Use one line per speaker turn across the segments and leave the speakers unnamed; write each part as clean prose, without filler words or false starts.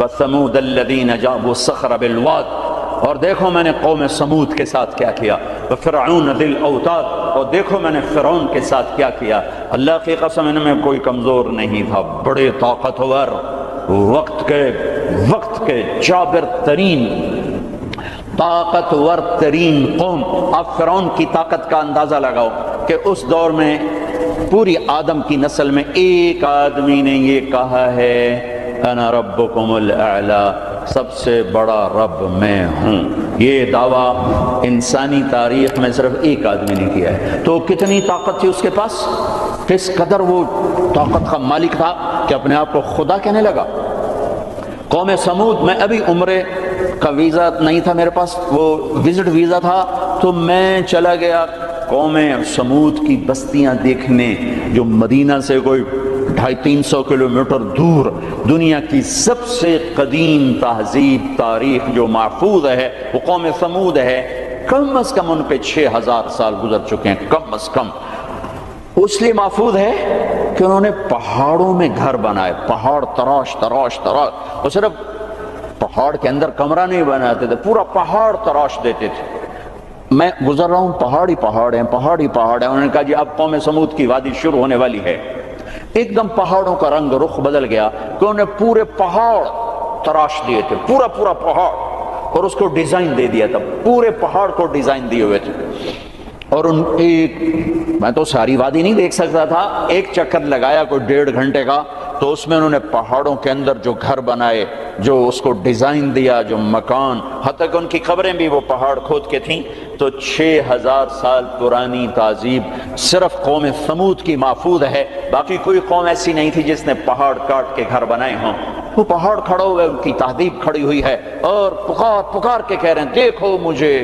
وَثَمُودَ الَّذِينَ جَابُوا الصَّخْرَ بِالْوَادِ، اور دیکھو میں نے قوم سمود کے ساتھ کیا کیا، وَفِرْعَوْنَ ذِي الْأَوْتَادِ، اور دیکھو میں نے فرعون کے ساتھ کیا کیا۔ اللہ کی قسم ان میں کوئی کمزور نہیں تھا، بڑے طاقتور، وقت کے جابر ترین، طاقتور ترین قوم۔ آپ فرعون کی طاقت کا اندازہ لگاؤ کہ اس دور میں پوری آدم کی نسل میں ایک آدمی نے یہ کہا ہے انا ربکم الاعلی، سب سے بڑا رب میں ہوں۔ یہ دعویٰ انسانی تاریخ میں صرف ایک آدمی نے کیا ہے۔ تو کتنی طاقت تھی اس کے پاس، کس قدر وہ طاقت کا مالک تھا کہ اپنے آپ کو خدا کہنے لگا۔ قوم سمود میں ابھی عمرے کا ویزا نہیں تھا میرے پاس، وہ وزٹ ویزا تھا، تو میں چلا گیا قوم سمود کی بستیاں دیکھنے، جو مدینہ سے کوئی 250-300 کلومیٹر دور دنیا کی سب سے قدیم تہذیب تاریخ جو محفوظ ہے وہ قوم سمود ہے۔ کم از کم ان پہ 6000 سال گزر چکے ہیں، کم از کم۔ اس لیے محفوظ ہے کہ انہوں نے پہاڑوں میں گھر بنائے، پہاڑ تراش تراش تراش، اور صرف پہاڑ کے اندر کمرہ نہیں بناتے تھے، پورا پہاڑ تراش دیتے تھے۔ میں گزر رہا ہوں، پہاڑ ہی پہاڑ ہیں، پہاڑ ہی پہاڑ ہیں۔ انہوں نے کہا جی اب قوم سمود کی وادی شروع ہونے والی ہے۔ ایک دم پہاڑوں کا رنگ رخ بدل گیا کہ انہوں نے پورے پہاڑ تراش دیے تھے، پورا پہاڑ، اور اس کو ڈیزائن دے دیا تھا، پورے پہاڑ کو ڈیزائن دیے ہوئے تھے۔ اور میں تو ساری وادی نہیں دیکھ سکتا تھا، ایک چکر لگایا کوئی 1.5 گھنٹے کا، تو اس میں انہوں نے پہاڑوں کے اندر جو گھر بنائے، جو اس کو ڈیزائن دیا، جو مکان، حتیٰ کہ ان کی قبریں بھی وہ پہاڑ کھود کے تھیں۔ تو 6000 سال پرانی تہذیب صرف قوم سمود کی محفوظ ہے، باقی کوئی قوم ایسی نہیں تھی جس نے پہاڑ کاٹ کے گھر بنائے ہوں۔ وہ پہاڑ کھڑے ہوئے، ان کی تہذیب کھڑی ہوئی ہے، اور پکار کے کہہ رہے ہیں دیکھو مجھے،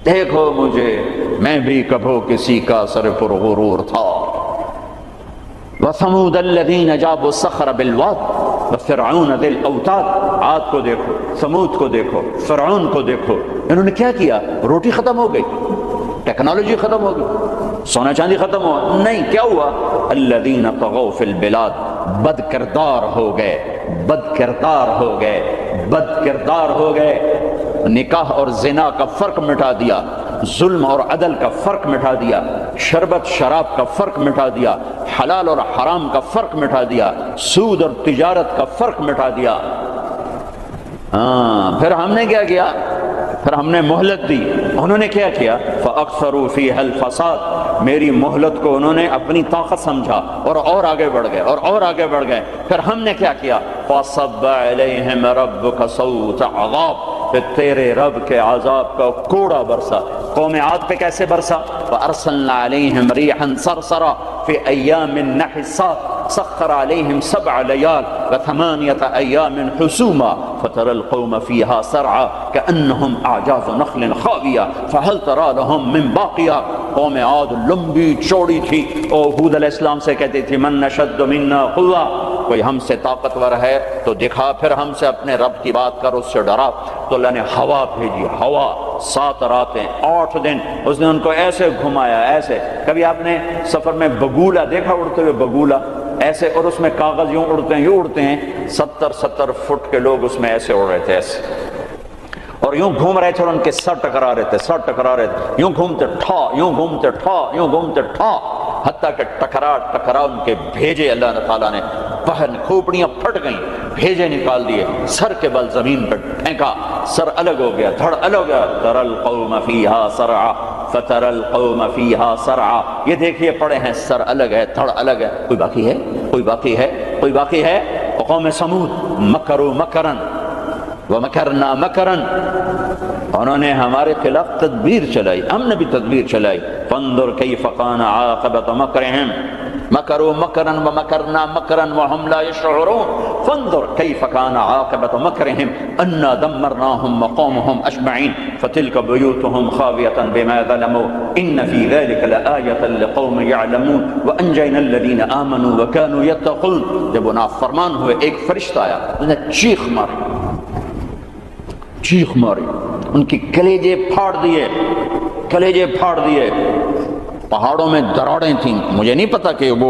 دیکھو مجھے، میں بھی کبھو کسی کا سر پر غرور تھا۔ وَثَمُودَ الَّذِينَ جَابُوا الصَّخْرَ بِالْوَادِ وَفِرْعَوْنَ ذِي الْأَوْتَادِ۔ عاد کو دیکھو، سمود کو دیکھو، فرعون کو دیکھو، انہوں نے کیا کیا؟ روٹی ختم ہو گئی، ٹیکنالوجی ختم ہو گئی، سونا چاندی ختم ہوا، نہیں، کیا ہوا؟ الَّذِينَ طَغَوْا فِي الْبِلَادِ، بد کردار ہو گئے، بد کردار ہو گئے، بد کردار ہو گئے۔ نکاح اور زنا کا فرق مٹا دیا، ظلم اور عدل کا فرق مٹا دیا، شربت شراب کا فرق مٹا دیا، حلال اور حرام کا فرق مٹا دیا، سود اور تجارت کا فرق مٹا دیا۔ پھر ہم نے کیا کیا؟ پھر ہم نے مہلت دی۔ انہوں نے کیا کیا؟ فَأَكْثَرُوا فِيهَا الْفَسَادَ، میری مہلت کو انہوں نے اپنی طاقت سمجھا اور آگے بڑھ گئے، اور آگے بڑھ گئے۔ پھر ہم نے کیا کیا؟ فَصَبَّ عَلَيْهِمْ رَبُّكَ صَوْتَ عَذَابٍ، پھر تیرے رب کے عذاب کا کوڑا برسا۔ قوم عاد پہ کیسے برسا؟ وَأَرْسَلْنَا عَلَيْهِمْ رِيحًا صَرْصَرًا فِي أَيَّامٍ نَحِسَّاتٍ سَخَّرَ عَلَيْهِمْ 7 لَيَالٍ و8 أَيَّامٍ حُسُومًا فَتَرَى الْقَوْمَ فِيهَا سَرْعًا كَأَنَّهُمْ أَعْجَازُ نَخْلٍ خَاوِيَةٍ فَهَلْ تَرَى لَهُم مِّن بَاقِيَةٍ۔ قوم عاد لمبی چوڑی تھی، اور ہود علیہ السلام سے کہتی تھی من نشد منا قوة، کوئی ہم سے طاقتور ہے تو دکھا، پھر ہم سے اپنے رب کی بات کر، اس سے ڈرا۔ تو اللہ نے ہوا بھیجی، ہوا 7 راتیں 8 دن اس نے ان کو ایسے گھمایا، ایسے۔ کبھی آپ نے سفر میں بگولا دیکھا، اڑتے ہوئے بگولا ایسے، اور اس میں کاغذ یوں اڑتے ہیں، یوں اڑتے ہیں، 70 فٹ کے لوگ اس میں ایسے اڑ رہے تھے، ایسے، اور یوں گھوم رہے تھے، اور ان کے سر ٹکرا رہے تھے، سر ٹکرا رہے تھے، یوں گھومتے ٹھا، یوں گھومتے ٹھا، یوں گھومتے ٹھا، حتیٰ کہ ٹکرا ان کے بھیجے اللہ تعالیٰ نے باہر، کھوپڑیاں پھٹ گئیں، بھیجے نکال دیے، سر کے بل زمین پر پھینکا، سر الگ ہو گیا، دھڑ الگ ہو گیا۔ تَرَى الْقَوْمَ فِيهَا سَرْعًا فَتَرَى الْقَوْمَ فِيهَا سَرْعًا، یہ دیکھیے پڑے ہیں، سر الگ ہے، دھڑ الگ ہے۔ کوئی باقی ہے؟ کوئی باقی ہے؟ کوئی باقی ہے؟ قوم سمود مکروا مکرا ومکرنا مکرا، انہوں نے ہمارے خلاف تدبیر چلائی، ہم نے بھی تدبیر چلائی۔ فانظر کیف کان عاقبۃ مکرہم، مکروا مکرا ومکرنا مکرا وهم لا يشعرون، فانظر کیف کان عاقبۃ مکرہم انا دمرناهم وقومهم اجمعین فتلک بیوتهم خاویۃ بما ظلموا ان فی ذلک لآیۃ لقوم یعلمون وانجینا الذین آمنوا وکانوا یتقون۔ جب وہ نافرمان ہوئے، ایک فرشتہ آیا، اس نے چیخ ماری، چیخ ماری، ان کی کلیجے پھاڑ دیے، کلیجے پھاڑ دیے۔ پہاڑوں میں دراڑیں تھیں، مجھے نہیں پتا کہ وہ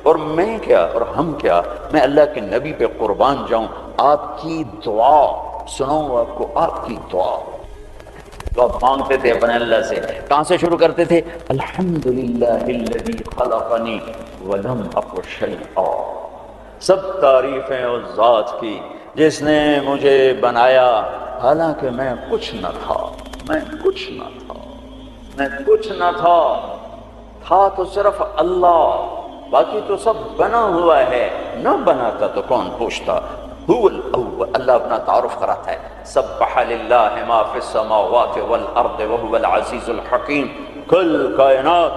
اور میں کیا اور ہم کیا، میں اللہ کے نبی پہ قربان جاؤں، آپ کی دعا سناؤں آپ کو، آپ کی دعا تو آپ مانگتے تھے اپنے اللہ سے، کہاں سے شروع کرتے تھے؟ الحمدللہ الذی خلقنی ولم اک شیئا، سب تعریفیں اس ذات کی جس نے مجھے بنایا حالانکہ میں کچھ نہ تھا، میں کچھ نہ تھا، میں کچھ نہ تھا، تھا تو صرف اللہ، باقی تو سب بنا ہوا ہے، نہ بناتا تو کون پوچھتا۔ هو الاول، اللہ اپنا تعارف کراتا ہے، سبح للہ ما فی السماوات والارض وهو العزیز الحکیم، کل کائنات،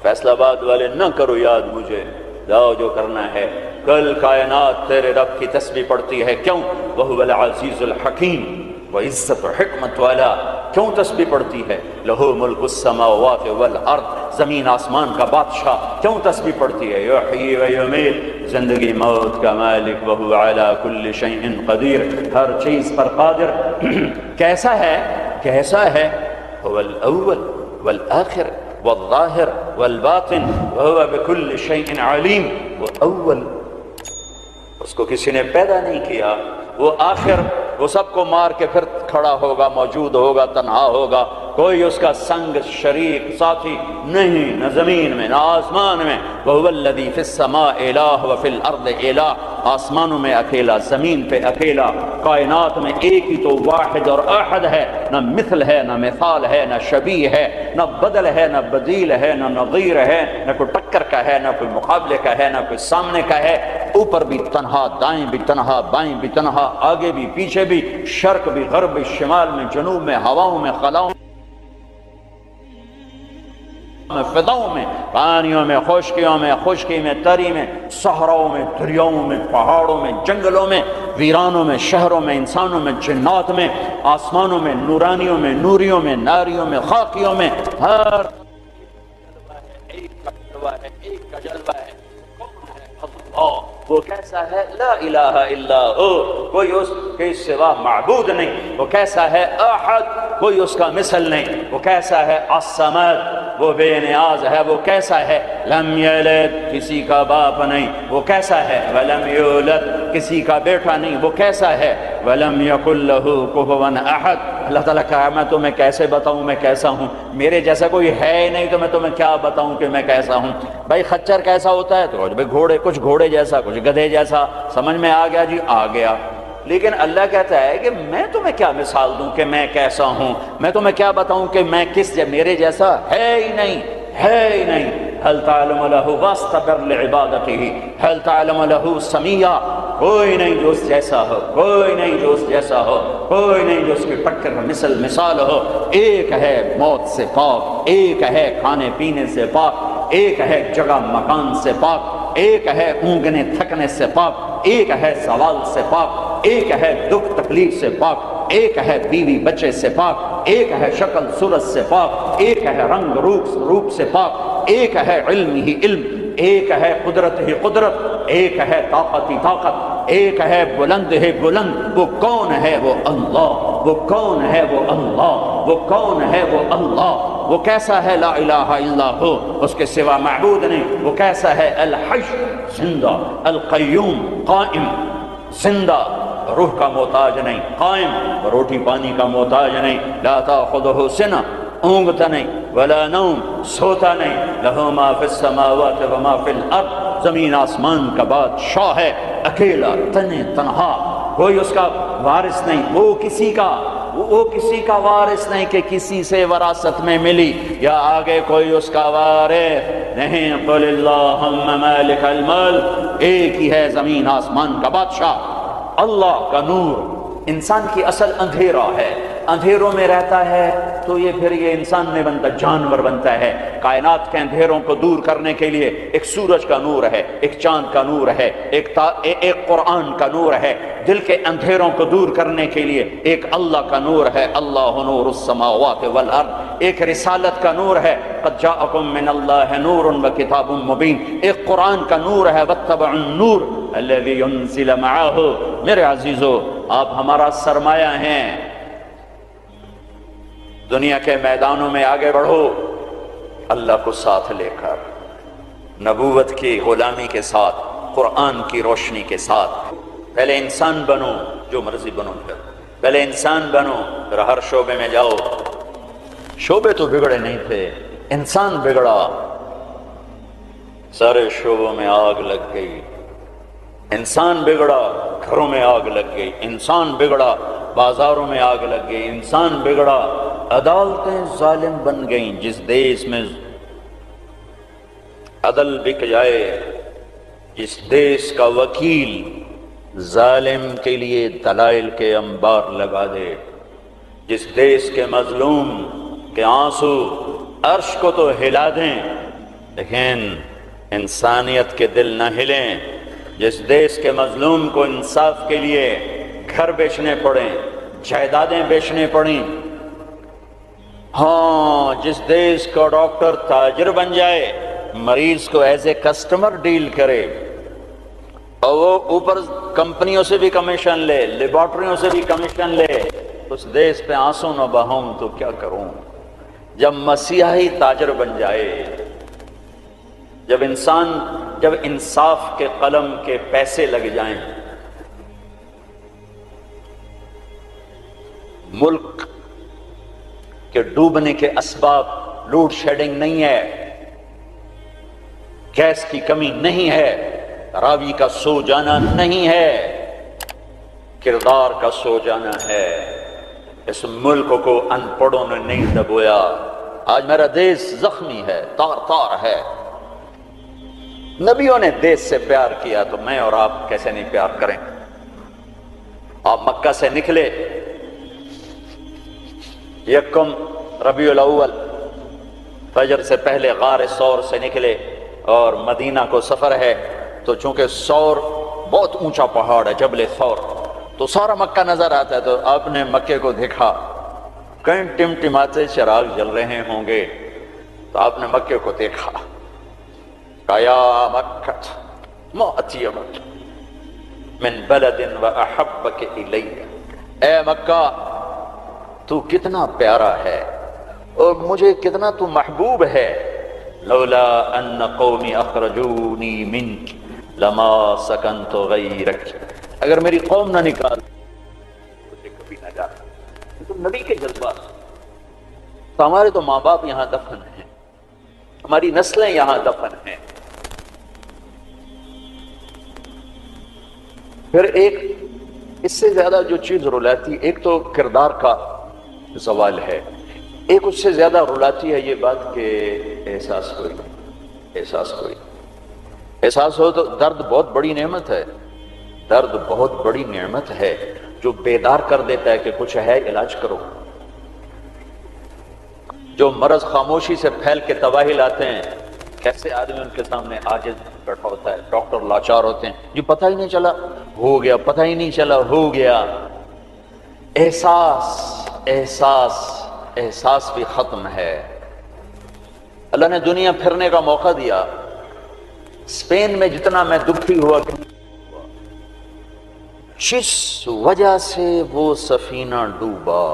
فیصلہ آباد والے نہ کرو یاد مجھے، جاؤ جو کرنا ہے، کل کائنات تیرے رب کی تسبیح پڑھتی ہے، کیوں؟ وهو العزیز الحکیم، وہ عزت و حکمت والا، کیوں تسبیح پڑھتی ہے؟ لہو ملک السماوات والارض، زمین آسمان کا بادشاہ، کیوں تسبیح پڑھتی ہے؟ یحیی و یمیت، زندگی موت کا مالک، وہو علی کل شیء قدیر، ہر چیز پر قادر۔ کیسا ہے؟ کیسا ہے؟ هو الاول والآخر والظاہر والباطن وهو بكل شیء علیم، وہ اول، اس کو کسی نے پیدا نہیں کیا، وہ آخر، وہ سب کو مار کے پھر کھڑا ہوگا، موجود ہوگا، تنہا ہوگا، کوئی اس کا سنگ شریک ساتھی نہیں، نہ زمین میں نہ آسمان میں۔ وَهُوَ الَّذِي فِي السَّمَاءِ إِلَٰهُ وَفِي الْأَرْضِ إِلَٰهُ، آسمانوں میں اکیلا، زمین پہ اکیلا، کائنات میں ایک ہی تو واحد اور احد ہے، نہ مثل ہے، نہ مثال ہے، نہ شبیہ ہے، نہ بدل ہے، نہ بدیل ہے، نہ نظیر ہے، نہ کوئی ٹکر کا ہے، نہ کوئی مقابلے کا ہے، نہ کوئی سامنے کا ہے، اوپر بھی تنہا، دائیں بھی تنہا، بائیں بھی تنہا، آگے بھی پیچھے بھی، شرق بھی غرب بھی، شمال میں جنوب میں، ہواؤں میں خلاؤں میں، فضاؤں میں، پانیوں میں، خشکیوں میں، خشکی میں، تری میں، صحراؤں میں، دریاؤں میں، پہاڑوں میں، جنگلوں میں، ویرانوں میں، شہروں میں، انسانوں میں، جنات میں، آسمانوں میں، نورانیوں میں، نوریوں میں، ناریوں میں، خاکیوں میں، ہر ایک کا جلوہ ہے، ایک کا جلوہ ہے۔ کون ہے؟ اللہ۔ وہ کیسا ہے؟ لا الہ الا ہو، کوئی اس کے سوا معبود نہیں۔ وہ کیسا ہے؟ احد، کوئی اس کا مثل نہیں۔ وہ کیسا ہے؟ الصمد، وہ بے نیاز ہے۔ وہ کیسا ہے؟ لم یلد، کسی کا باپ نہیں۔ وہ کیسا ہے؟ ولم یولد، کسی کا بیٹا نہیں۔ وہ کیسا ہے؟ ولم یکن لہ کفوا احد۔ اللہ تعالیٰ کہا میں تمہیں کیسے بتاؤں میں کیسا ہوں، میرے جیسا کوئی ہے ہی نہیں تو میں تمہیں کیا بتاؤں کہ میں کیسا ہوں۔ بھائی خچر کیسا ہوتا ہے؟ تو گھوڑے، کچھ گھوڑے جیسا، کچھ گدھے جیسا، سمجھ میں آ گیا جی، آ گیا۔ لیکن اللہ کہتا ہے کہ میں تمہیں کیا مثال دوں کہ میں کیسا ہوں، میں تمہیں کیا بتاؤں کہ میں کس میرے جیسا ہے ہی نہیں، ہے ہی نہیں۔ هل تعلم له واستبر لعبادته، هل تعلم له سميا، کوئی نہیں جو اس جیسا ہو، کوئی نہیں جو اس جیسا ہو، کوئی نہیں جو اس کی ٹکر مثال ہو۔ ایک ہے موت سے پاک، ایک ہے کھانے پینے سے پاک، ایک ہے جگہ مکان سے پاک، ایک ہے اونگنے تھکنے سے پاک، ایک ہے زوال سے پاک، ایک ہے دکھ تکلیف سے پاک، ایک ہے بیوی بچے سے پاک، ایک ہے شکل صورت سے پاک، ایک ہے رنگ روپ سے پاک، ایک ہے علم ہی علم، ایک ہے قدرت ہی قدرت، ایک ہے طاقت ہی طاقت، ایک ہے بلند ہی بلند۔ وہ کون ہے؟ وہ اللہ۔ وہ کون ہے؟ وہ اللہ۔ وہ کون ہے؟ وہ اللہ۔ وہ کیسا ہے؟ لا الہ الا ہو، اس کے سوا معبود نہیں۔ وہ کیسا ہے؟ الحی، زندہ، القیوم، قائم، زندہ، روح کا محتاج نہیں، قائم، روٹی پانی کا محتاج نہیں، لا تاخذہ سنہ، اونگتا نہیں، ولا نوم، سوتا نہیں، لہو ما فی السماوات وما فی الارض، زمین آسمان کا بادشاہ ہے، اکیلا، تنہا، کوئی اس کا وارث نہیں، وہ کسی کا وارث نہیں کہ کسی سے وراثت میں ملی یا آگے کوئی اس کا وارث نہیں۔ قل اللہم مالک الملک، ایک ہی ہے زمین آسمان کا بادشاہ، اللہ کا نور۔ انسان کی اصل اندھیرا ہے، اندھیروں میں رہتا ہے تو یہ پھر یہ انسان میں بنتا، جانور بنتا ہے۔ کائنات کے اندھیروں کو دور کرنے کے لیے ایک سورج کا نور ہے، ایک چاند کا نور ہے، ایک قرآن کا نور ہے۔ دل کے اندھیروں کو دور کرنے کے لیے ایک اللہ کا نور ہے، اللہ نور السماوات والارض۔ ایک رسالت کا نور ہے، قد جاءکم من اللہ نور وکتاب مبین۔ ایک قرآن کا نور ہے، واتبعوا النور الذی انزل معہ۔ میرے عزیزو، آپ ہمارا سرمایہ ہیں، دنیا کے میدانوں میں آگے بڑھو اللہ کو ساتھ لے کر، نبوت کی غلامی کے ساتھ، قرآن کی روشنی کے ساتھ۔ پہلے انسان بنو، جو مرضی بنو، پہلے انسان بنو، پھر ہر شعبے میں جاؤ۔ شعبے تو بگڑے نہیں تھے، انسان بگڑا، سارے شعبوں میں آگ لگ گئی۔ انسان بگڑا، گھروں میں آگ لگ گئی، انسان بگڑا، بازاروں میں آگ لگ گئی، انسان بگڑا، عدالتیں ظالم بن گئیں۔ جس دیش میں عدل بک جائے، جس دیش کا وکیل ظالم کے لیے دلائل کے انبار لگا دے، جس دیش کے مظلوم کے آنسو عرش کو تو ہلا دیں لیکن انسانیت کے دل نہ ہلیں، جس دیش کے مظلوم کو انصاف کے لیے گھر بیچنے پڑیں، جائیدادیں بیچنے پڑیں، ہاں جس دیش کا ڈاکٹر تاجر بن جائے، مریض کو ایز اے کسٹمر ڈیل کرے اور وہ اوپر کمپنیوں سے بھی کمیشن لے، لیبارٹریوں سے بھی کمیشن لے، اس دیش پہ آنسو نہ بہاؤں تو کیا کروں؟ جب مسیحی تاجر بن جائے، جب انصاف کے قلم کے پیسے لگ جائیں، ملک کے ڈوبنے کے اسباب لوڈ شیڈنگ نہیں ہے، گیس کی کمی نہیں ہے، راوی کا سو جانا نہیں ہے، کردار کا سو جانا ہے۔ اس ملک کو ان پڑھوں نے نہیں دبویا۔ آج میرا دیش زخمی ہے، تار تار ہے۔ نبیوں نے دیش سے پیار کیا تو میں اور آپ کیسے نہیں پیار کریں؟ آپ مکہ سے نکلے، یکم ربیع الاول فجر سے پہلے غار ثور سے نکلے اور مدینہ کو سفر ہے، تو چونکہ ثور بہت اونچا پہاڑ ہے، جبل ثور، تو سارا مکہ نظر آتا ہے۔ تو آپ نے مکے کو دیکھا، کہیں ٹمٹماتے چراغ جل رہے ہوں گے، تو آپ نے مکے کو دیکھا، کہا یا مکہ ما اطیبک من بلد و احبک الی، اے مکہ تو کتنا پیارا ہے اور مجھے کتنا تو محبوب ہے، لولا ان قومی اخرجونی منک لما سکنت غیرک، اگر میری قوم نہ نکال مجھے کبھی نہ جاتا۔ تو نبی کے جذبات، تو ہمارے تو ماں باپ یہاں دفن ہیں، ہماری نسلیں یہاں دفن ہیں۔ پھر ایک اس سے زیادہ جو چیز رلاتی، ایک تو کردار کا زوال ہے، ایک اس سے زیادہ رلاتی ہے یہ بات کہ احساس ہو تو درد بہت بڑی نعمت ہے، درد بہت بڑی نعمت ہے جو بیدار کر دیتا ہے کہ کچھ ہے، علاج کرو۔ جو مرض خاموشی سے پھیل کے تباہی لاتے ہیں، کیسے آدمی ان کے سامنے عاجز بیٹھا ہوتا ہے، ڈاکٹر لاچار ہوتے ہیں، جی پتہ ہی نہیں چلا ہو گیا، پتہ ہی نہیں چلا ہو گیا۔ احساس بھی ختم ہے۔ اللہ نے دنیا پھرنے کا موقع دیا، اسپین میں جتنا میں دکھی ہوا، جس وجہ سے وہ سفینہ ڈوبا،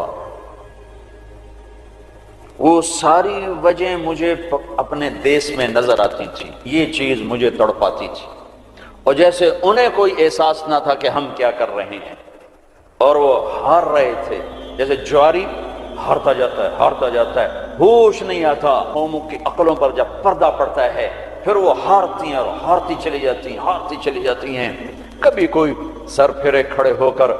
وہ ساری وجہ مجھے اپنے دیس میں نظر آتی تھی، یہ چیز مجھے تڑپاتی تھی، اور جیسے انہیں کوئی احساس نہ تھا کہ ہم کیا کر رہے ہیں، اور وہ ہار رہے تھے، جیسے جواری ہارتا جاتا ہے، ہوش نہیں آتا۔ قوموں کی عقلوں پر جب پردہ پڑتا ہے پھر وہ ہارتی ہیں اور ہارتی چلی جاتی ہیں۔ کبھی کوئی سر پھرے کھڑے ہو کر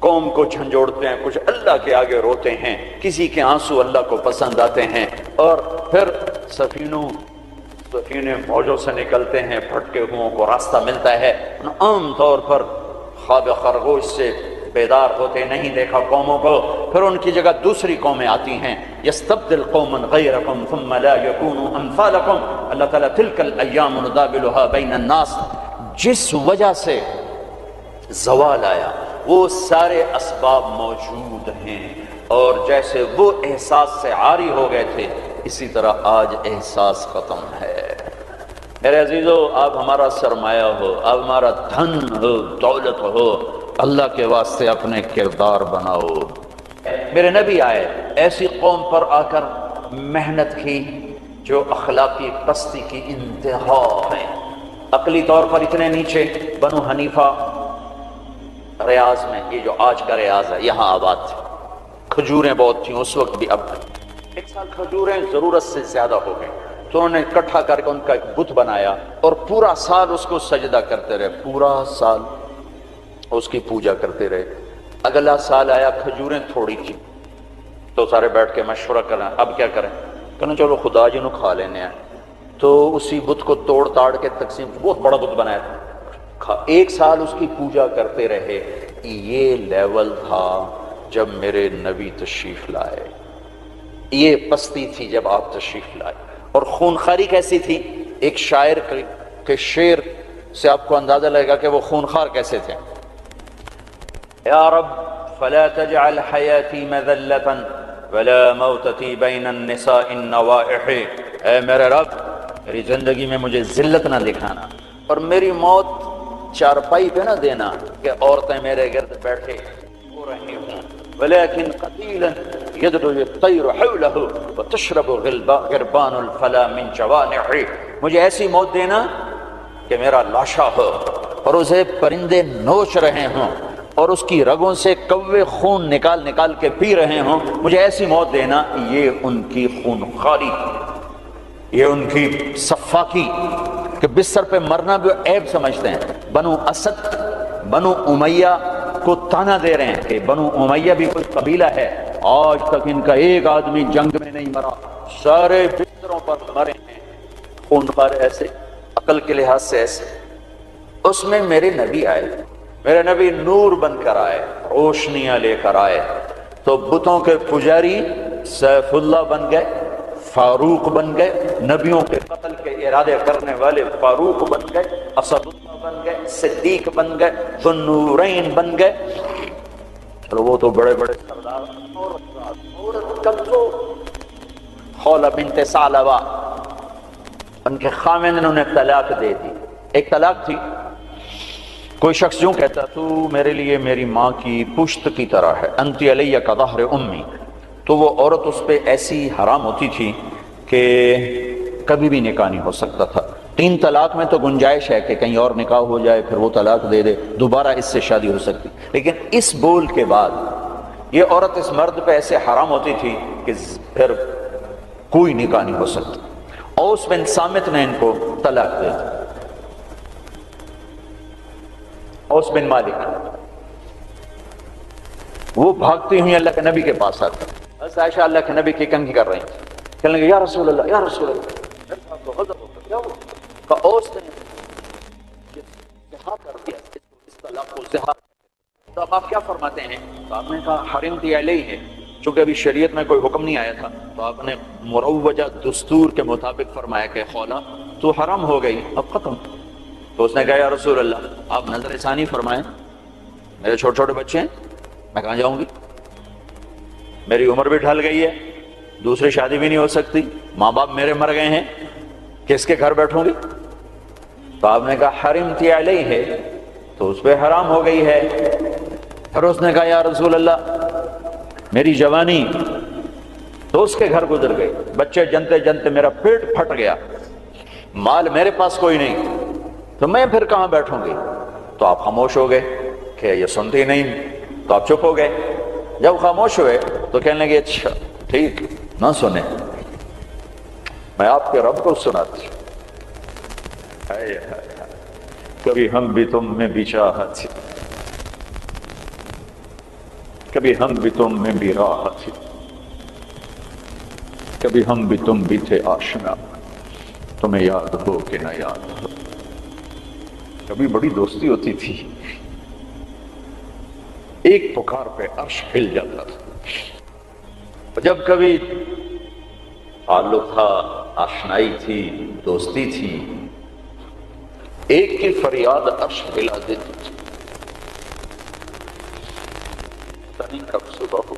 قوم کو جھنجھوڑتے ہیں، کچھ اللہ کے آگے روتے ہیں، کسی کے آنسو اللہ کو پسند آتے ہیں، اور پھر سفینے موجوں سے نکلتے ہیں، پھٹکے ہوئوں کو راستہ ملتا ہے۔ عام طور پر خواب خرگوش سے بیدار ہوتے نہیں دیکھا قوموں کو، پھر ان کی جگہ دوسری قومیں آتی ہیں، یستبدل قوما غیرکم ثم لا یکونوا امثالکم، اللہ تعالیٰ تلک الایام نداولها بین الناس، جس وجہ سے زوال آیا وہ سارے اسباب موجود ہیں، اور جیسے وہ احساس سے عاری ہو گئے تھے اسی طرح آج احساس ختم ہے۔ میرے عزیزو، آپ ہمارا سرمایہ ہو، آپ ہمارا دھن ہو، دولت ہو، اللہ کے واسطے اپنے کردار بناؤ۔ میرے نبی آئے، ایسی قوم پر آ کر محنت کی، جو اخلاقی پستی کی انتہا ہے، عقلی طور پر اتنے نیچے۔ بنو حنیفہ ریاض میں، یہ جو آج کا ریاض ہے، یہاں آباد تھے، کھجوریں بہت تھیں اس وقت بھی، اب ایک سال کھجوریں ضرورت سے زیادہ ہو گئیں تو انہوں نے اکٹھا کر کے ان کا ایک بت بنایا اور پورا سال اس کو سجدہ کرتے رہے، پورا سال اس کی پوجا کرتے رہے۔ اگلا سال آیا، کھجوریں تھوڑی تھی تو سارے بیٹھ کے مشورہ کریں اب کیا کریں، کہنا چلو خدا جی نو کھا لینے ہیں، تو اسی بت کو توڑ تاڑ کے تقسیم، بہت بڑا بت بنایا تھا، ایک سال اس کی پوجا کرتے رہے۔ یہ لیول تھا جب میرے نبی تشریف لائے، یہ پستی تھی جب آپ تشریف لائے۔ اور خونخواری کیسی تھی، ایک شاعر کے شعر سے آپ کو اندازہ لگے گا کہ وہ خونخوار کیسے تھے۔ یا رب فلا تجعل حیاتی مذلة ولا موتتی بین النساء النوائح، اے میرے رب میری زندگی میں مجھے ذلت نہ دکھانا اور میری موت چارپائی پہ نہ دینا کہ عورتیں میرے گرد بیٹھے ہو رہی ہوں، ولیکن قتیلا یدعو الطیر حولہ وتشرب غربان الفلا من جوانح، مجھے ایسی موت دینا کہ میرا لاشا ہو اور اسے پرندے نوچ رہے ہوں اور اس کی رگوں سے کوے خون نکال نکال کے پی رہے ہوں، مجھے ایسی موت دینا۔ یہ ان کی خونخواری، یہ ان کی صفاکی کہ بستر پہ مرنا بھی عیب سمجھتے ہیں۔ بنو اسد، بنو امیہ کو تانا دے رہے ہیں کہ بنو امیہ بھی کوئی قبیلہ ہے، آج تک ان کا ایک آدمی جنگ میں نہیں مرا، سارے بستروں پر مرے ہیں۔ خونخوار ایسے، عقل کے لحاظ سے ایسے۔ اس میں میرے نبی آئے، میرے نبی نور بن کر آئے، روشنیاں لے کر آئے، تو بتوں کے پجاری سیف اللہ بن گئے، فاروق بن گئے، نبیوں کے قتل کے ارادے کرنے والے فاروق بن گئے، اسد اللہ بن گئے، صدیق بن گئے، ذو النورین بن گئے۔ چلو وہ تو بڑے بڑے سردار، عورت کمزور، خولہ بنت ثعلبہ، ان کے خاوند نے انہیں طلاق دے دی۔ ایک طلاق تھی، کوئی شخص یوں کہتا تو میرے لیے میری ماں کی پشت کی طرح ہے، انتی علیہ کا ظہر امی، تو وہ عورت اس پہ ایسی حرام ہوتی تھی کہ کبھی بھی نکاح نہیں ہو سکتا تھا۔ 3 طلاق میں تو گنجائش ہے کہ کہیں اور نکاح ہو جائے، پھر وہ طلاق دے دے، دوبارہ اس سے شادی ہو سکتی، لیکن اس بول کے بعد یہ عورت اس مرد پہ ایسے حرام ہوتی تھی کہ پھر کوئی نکاح نہیں ہو سکتا۔ اوس بن صامت نے ان کو طلاق دے دی، اوس بن مالک، وہ بھاگتی ہوئی اللہ کے نبی کے پاس آتا، بس عائشہ اللہ کے نبی کی کنگھی کر رہی تھی، کہنے لگے یا رسول اللہ یا رسول اللہ، میرے پاس تو غضب ہوتا، کیا ہوا؟ کہ اوس نے زہا کر دیا، اس طلاق کو زہا۔ تو اب آپ کیا فرماتے ہیں؟ تو آپ نے کہا حرمتی علیہ ہے، چونکہ ابھی شریعت میں کوئی حکم نہیں آیا تھا، تو آپ نے مروجہ دستور کے مطابق فرمایا کہ خولا تو حرام ہو گئی، اب ختم۔ تو اس نے کہا یا رسول اللہ آپ نظر ثانی فرمائیں، میرے چھوٹے چھوٹے بچے ہیں، میں کہاں جاؤں گی، میری عمر بھی ڈھل گئی ہے، دوسری شادی بھی نہیں ہو سکتی، ماں باپ میرے مر گئے ہیں، کس کے گھر بیٹھوں گی؟ تو آپ نے کہا حرمتی علیہ ہے، تو اس پہ حرام ہو گئی ہے۔ پھر اس نے کہا یا رسول اللہ میری جوانی، تو اس کے گھر گزر گئی، بچے جنتے جنتے میرا پیٹ پھٹ گیا، مال میرے پاس کوئی نہیں، تو میں پھر کہاں بیٹھوں گی؟ تو آپ خاموش ہو گئے کہ یہ سنتے ہی نہیں، تو آپ چپ ہو گئے۔ جب خاموش ہوئے تو کہنے لگے اچھا ٹھیک نہ سنیں، میں آپ کے رب کو سناتی ہوں۔ کبھی ہم بھی تم میں بھی چاہت تھی، کبھی ہم بھی تم میں بھی راحت تھی، کبھی ہم بھی تم بھی تھے آشنا، تمہیں یاد ہو کہ نہ یاد ہو، کبھی بڑی دوستی ہوتی تھی، ایک پکار پہ عرش ہل جاتا تھا، جب کبھی تعلق تھا، آشنائی تھی، دوستی تھی، ایک کی فریاد عرش ہلا دیتی تھی۔ تنی کب صبح ہو،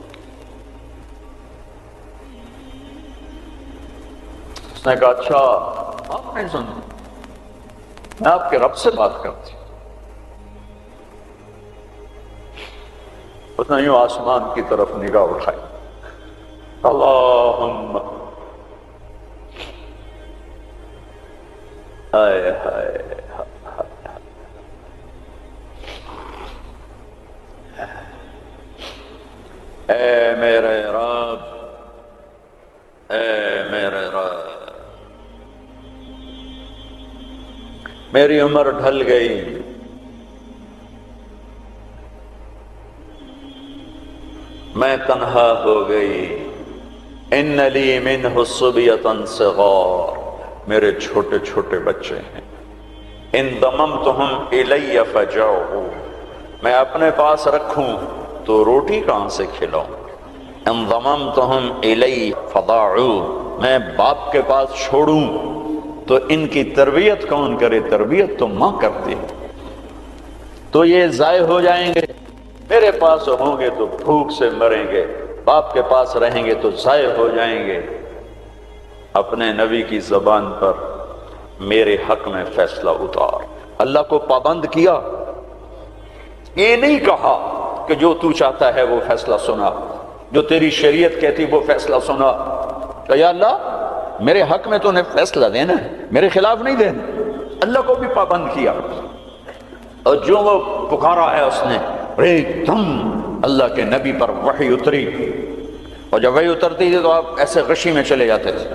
اس نے کہا اچھا آپ نہیں سنتے، میں آپ کے رب سے بات کرتی ہوں۔ اس نے یوں آسمان کی طرف نگاہ اٹھائی، اللہم اے میرے رب، اے میرے رب، میری عمر ڈھل گئی، میں تنہا ہو گئی، ان لی منہ صبیۃ صغار، میرے چھوٹے چھوٹے بچے ہیں، ان ضممتہم الی فجعوا، میں اپنے پاس رکھوں تو روٹی کہاں سے کھلاؤں، ان ضممتہم الی فضاعوا، میں باپ کے پاس چھوڑوں تو ان کی تربیت کون کرے، تربیت تو ماں کرتی ہے، تو یہ ضائع ہو جائیں گے، میرے پاس ہوں گے تو بھوک سے مریں گے، باپ کے پاس رہیں گے تو ضائع ہو جائیں گے۔ اپنے نبی کی زبان پر میرے حق میں فیصلہ اتار، اللہ کو پابند کیا، یہ نہیں کہا کہ جو تو چاہتا ہے وہ فیصلہ سنا، جو تیری شریعت کہتی وہ فیصلہ سنا، کہ یا اللہ میرے حق میں تو نے فیصلہ دینا ہے، میرے خلاف نہیں دینا، اللہ کو بھی پابند کیا۔ اور جو وہ پکارا ہے اس نے، ایک دم اللہ کے نبی پر وحی اتری، اور جب وحی اترتی تھی تو آپ ایسے غشی میں چلے جاتے تھے،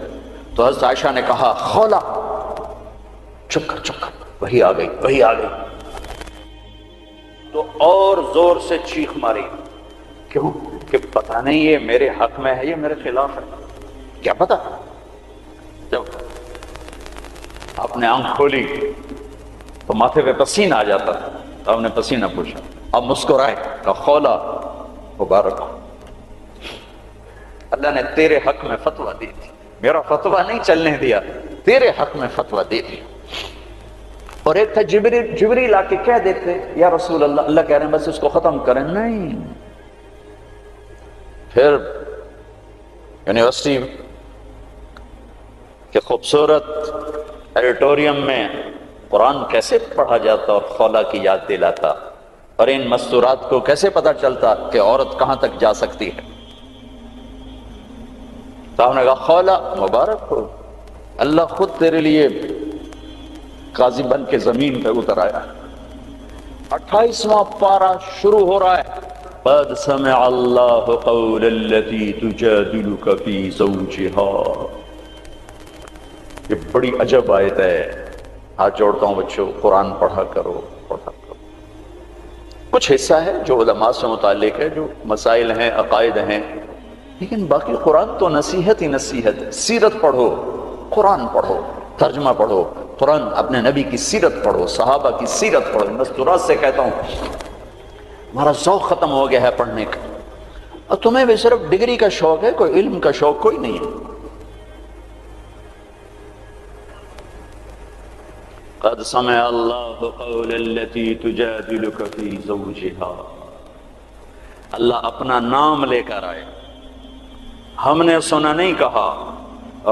تو حضرت عائشہ نے کہا خولا چپ کر چپ کر، وحی آ گئی وحی آ گئی، تو اور زور سے چیخ ماری، کیوں کہ پتہ نہیں یہ میرے حق میں ہے یہ میرے خلاف ہے، کیا پتہ۔ جب آپ نے آنکھ کھولی تو ماتھے پہ پسینہ آ جاتا تھا، تو آپ نے پسینہ پوچھا، اب مسکرائے، کہا خولا مبارک ہو، اللہ نے تیرے حق میں فتویٰ دی تھی، میرا فتویٰ نہیں چلنے دیا، تیرے حق میں فتویٰ دی تھی۔ اور ایک تھا جبریل آ کے کہہ دیتے یا رسول اللہ، اللہ کہہ رہے ہیں بس اس کو ختم کریں، نہیں۔ پھر یونیورسٹی کے خوبصورت ایڈیٹوریم میں قرآن کیسے پڑھا جاتا اور خولا کی یاد دلاتا، اور ان مستورات کو کیسے پتا چلتا کہ عورت کہاں تک جا سکتی ہے۔ تو ہم نے کہا خولا مبارک ہو، اللہ خود تیرے لیے قاضی بن کے زمین پہ اتر آیا۔ 28واں پارہ شروع ہو رہا ہے، قد سمع اللہ قول التی تجادلک فی زوجہا، یہ بڑی عجب آیت ہے، ہاتھ جوڑتا ہوں بچوں، قرآن پڑھا کرو پڑھا کرو۔ کچھ حصہ ہے جو علماء سے متعلق ہے، جو مسائل ہیں عقائد ہیں، لیکن باقی قرآن تو نصیحت ہی نصیحت ہے۔ سیرت پڑھو، قرآن پڑھو، ترجمہ پڑھو، قرآن اپنے نبی کی سیرت پڑھو، صحابہ کی سیرت پڑھو۔ مستورات سے کہتا ہوں ہمارا ذوق ختم ہو گیا ہے پڑھنے کا، اور تمہیں بھی صرف ڈگری کا شوق ہے، کوئی علم کا شوق کوئی نہیں ہے۔ قد سمع اللہ قول التی تجادلک فی زوجہا، اللہ اپنا نام لے کر آئے، ہم نے سنا نہیں کہا،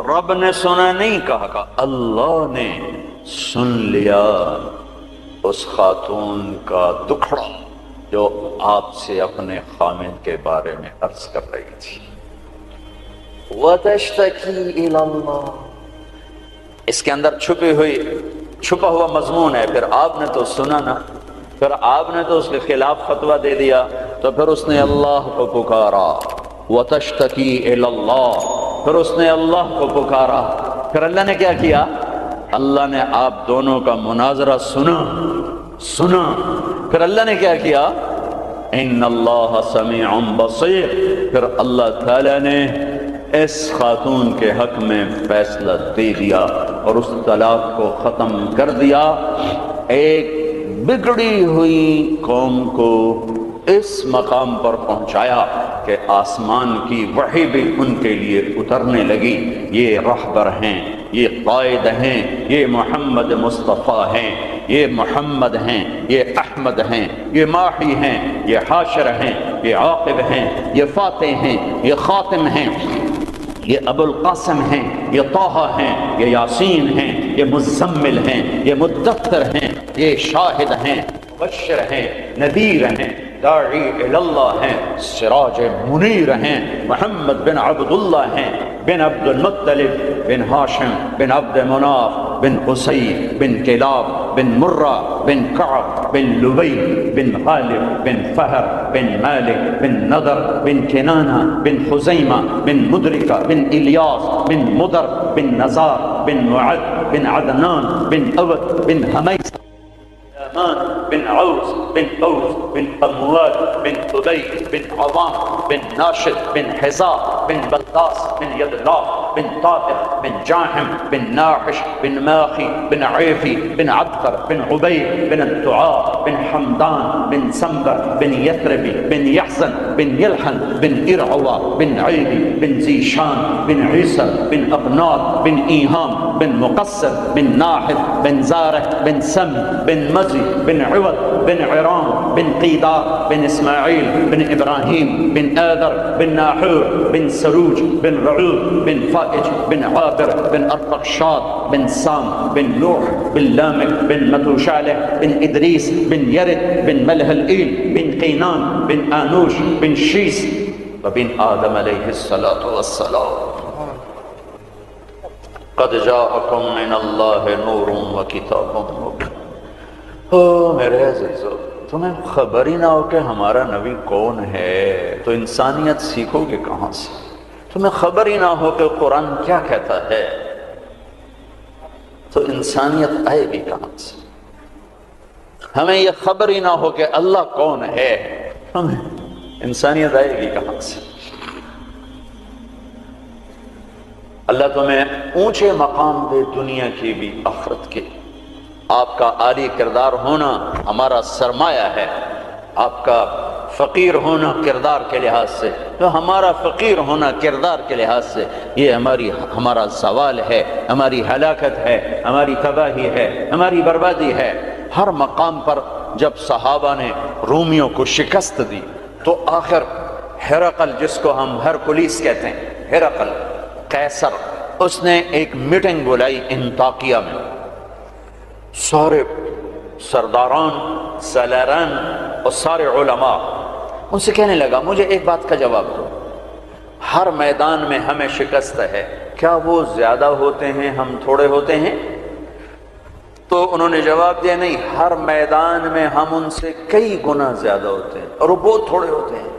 رب نے سنا نہیں کہا، کہ اللہ نے سن لیا اس خاتون کا دکھڑا جو آپ سے اپنے خامد کے بارے میں عرض کر رہی تھی۔ وَتَشْتَكِي إِلَى اللَّهِ، اس کے اندر چھپا ہوا مضمون ہے۔ پھر آپ نے تو سنا نا، پھر آپ نے تو اس کے خلاف فتویٰ دے دیا، تو پھر اس نے اللہ کو پکارا، وَتَشْتَكِي إِلَى اللَّهِ، پھر اس نے اللہ کو پکارا، پھر اللہ نے کیا کیا؟ اللہ نے آپ دونوں کا مناظرہ سنا، پھر اللہ نے کیا کیا؟ ان اللہ سمیع بصیر، پھر اللہ تعالی نے اس خاتون کے حق میں فیصلہ دے دیا اور اس طلاق کو ختم کر دیا۔ ایک بگڑی ہوئی قوم کو اس مقام پر پہنچایا کہ آسمان کی وحی بھی ان کے لیے اترنے لگی۔ یہ رہبر ہیں، یہ قائد ہیں، یہ محمد مصطفیٰ ہیں، یہ محمد ہیں، یہ احمد ہیں، یہ ماحی ہیں، یہ حاشر ہیں، یہ عاقب ہیں، یہ فاتح ہیں، یہ خاتم ہیں، یہ ابو القاسم ہیں، یہ طٰہٰ ہیں، یہ یاسین ہیں، یہ مزمل ہیں، یہ مدثر ہیں، یہ شاہد ہیں، مبشر ہیں، نذیر ہیں، داعی اللہ ہیں، سراج منیر ہیں، محمد بن عبداللہ ہیں، بن عبد المطلب، بن ہاشم، بن عبد مناف، بن قصی، بن کلاب، بن مرہ بن کعب بن لبی بن غالب بن فہر بن مالک بن نضر بن کنانہ بن خزیمہ بن مدرکہ بن الیاس بن مدر بن نزار بن معد بن عدنان بن اود بن حمیس بن عوس بن قوس بن قموال بن قبي بن عظام بن ناشد بن حزاء بن بلقاس بن يدلاف بن طاهر بن جاحم بن ناحش بن ماخي بن عيفي بن عبقر بن عبيد بن الدعاء بن حمدان بن سنبر بن يثربي بن يحزن بن يلحن بن إرعوى بن عيدي بن زيشان بن عيسى بن أبنار بن إيهام بن مقصر بن ناحد بن زارع بن سم بن مزي بن عوض بن عرام بن قيدار بن إسماعيل بن إبراهيم بن آذر بن ناحور بن سروج بن رعوب بن فائج بن عابر بن أرفقشاد بن سام بن نوح بن لامك بن متوشالح بن إدريس بن يرد بن ملهلئيل بن قينان بن آنوش بن شيس وبن آدم عليه الصلاة والسلام قد جاءكم من الله نور وكتاب مبين۔ میرے عزیزو، تمہیں خبر ہی نہ ہو کہ ہمارا نبی کون ہے تو انسانیت سیکھو گے کہاں سے؟ تمہیں خبر ہی نہ ہو کہ قرآن کیا کہتا ہے تو انسانیت آئے گی کہاں سے؟ ہمیں یہ خبر ہی نہ ہو کہ اللہ کون ہے، ہمیں انسانیت آئے گی کہاں سے؟ اللہ تمہیں اونچے مقام دے، دنیا کی بھی آخرت کی۔ آپ کا عالی کردار ہونا ہمارا سرمایہ ہے، آپ کا فقیر ہونا کردار کے لحاظ سے، تو ہمارا فقیر ہونا کردار کے لحاظ سے یہ ہمارا زوال ہے، ہماری ہلاکت ہے، ہماری تباہی ہے، ہماری بربادی ہے۔ ہر مقام پر جب صحابہ نے رومیوں کو شکست دی تو آخر ہرقل، جس کو ہم ہرکلیس کہتے ہیں، ہرقل قیصر، اس نے ایک میٹنگ بلائی انطاکیہ میں، سارے سرداران، سالاران اور سارے علماء، ان سے کہنے لگا مجھے ایک بات کا جواب دو، ہر میدان میں ہمیں شکست ہے، کیا وہ زیادہ ہوتے ہیں ہم تھوڑے ہوتے ہیں؟ تو انہوں نے جواب دیا نہیں، ہر میدان میں ہم ان سے کئی گنا زیادہ ہوتے ہیں اور وہ بہت تھوڑے ہوتے ہیں۔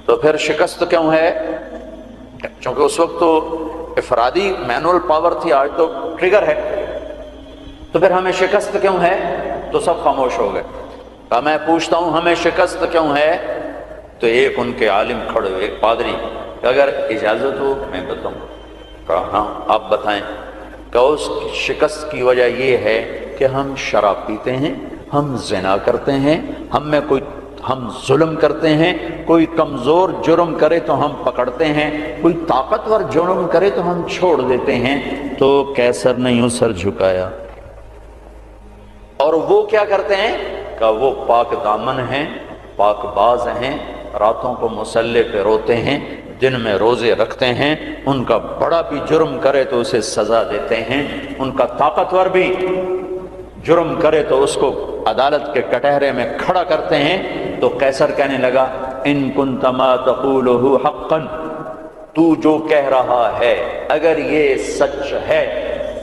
تو پھر شکست کیوں ہے؟ چونکہ اس وقت تو افرادی مینول پاور تھی، آج تو ٹریگر ہے۔ تو پھر ہمیں شکست کیوں ہے؟ تو سب خاموش ہو گئے۔ میں پوچھتا ہوں ہمیں شکست کیوں ہے؟ تو ایک ان کے عالم کھڑے ہوئے، ایک پادری، کہ اگر اجازت ہو میں بتاؤں۔ کہا ہاں آپ بتائیں۔ کہ اس شکست کی وجہ یہ ہے کہ ہم شراب پیتے ہیں، ہم زنا کرتے ہیں، ہم ظلم کرتے ہیں، کوئی کمزور جرم کرے تو ہم پکڑتے ہیں، کوئی طاقتور جرم کرے تو ہم چھوڑ دیتے ہیں۔ تو قیصر نے یوں سر جھکایا، اور وہ کیا کرتے ہیں؟ کہ وہ پاک دامن ہیں، پاک باز ہیں، راتوں کو مصلے پہ روتے ہیں، دن میں روزے رکھتے ہیں، ان کا بڑا بھی جرم کرے تو اسے سزا دیتے ہیں، ان کا طاقتور بھی جرم کرے تو اس کو عدالت کے کٹہرے میں کھڑا کرتے ہیں۔ تو قیصر کہنے لگا ان کنت ما تقوله حقا، تو جو کہہ رہا ہے اگر یہ سچ ہے،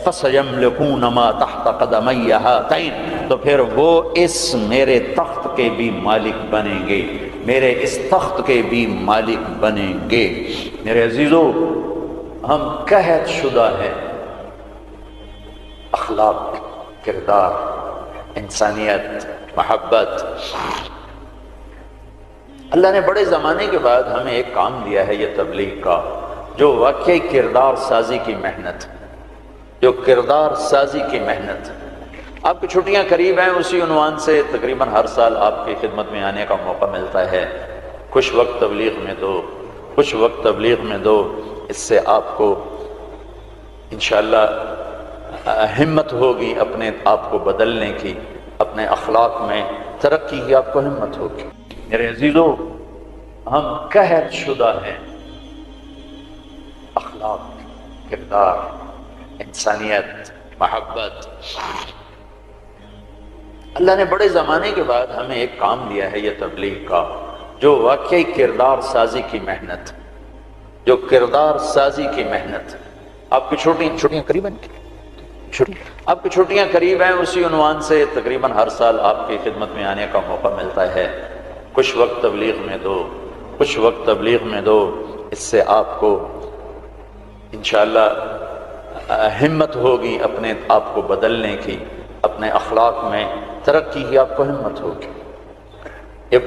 فسيملكون ما تحت قدمي هاتين، تو پھر وہ اس میرے تخت کے بھی مالک بنیں گے، میرے اس تخت کے بھی مالک بنیں گے۔ میرے عزیزو، ہم قحط شدہ ہیں، اخلاق، کردار، انسانیت، محبت۔ اللہ نے بڑے زمانے کے بعد ہمیں ایک کام دیا ہے، یہ تبلیغ کا، جو واقعی کردار سازی کی محنت، جو کردار سازی کی محنت۔ آپ کی چھٹیاں قریب ہیں، اسی عنوان سے تقریباً ہر سال آپ کی خدمت میں آنے کا موقع ملتا ہے۔ کچھ وقت تبلیغ میں دو، کچھ وقت تبلیغ میں دو، اس سے آپ کو انشاءاللہ ہمت ہوگی اپنے آپ کو بدلنے کی، اپنے اخلاق میں ترقی کی آپ کو ہمت ہوگی۔ میرے عزیزو، ہم قحط شدہ ہیں، اخلاق، کردار، انسانیت، محبت۔ اللہ نے بڑے زمانے کے بعد ہمیں ایک کام دیا ہے، یہ تبلیغ کا، جو واقعی کردار سازی کی محنت، جو کردار سازی کی محنت۔ آپ کی چھٹیاں قریباً اب کی چھٹیاں قریب ہیں، اسی عنوان سے تقریباً ہر سال آپ کی خدمت میں آنے کا موقع ملتا ہے۔ کچھ وقت تبلیغ میں دو، کچھ وقت تبلیغ میں دو، اس سے آپ کو انشاءاللہ ہمت ہوگی اپنے آپ کو بدلنے کی، اپنے اخلاق میں ترقی کی آپ کو ہمت ہوگی۔ یہ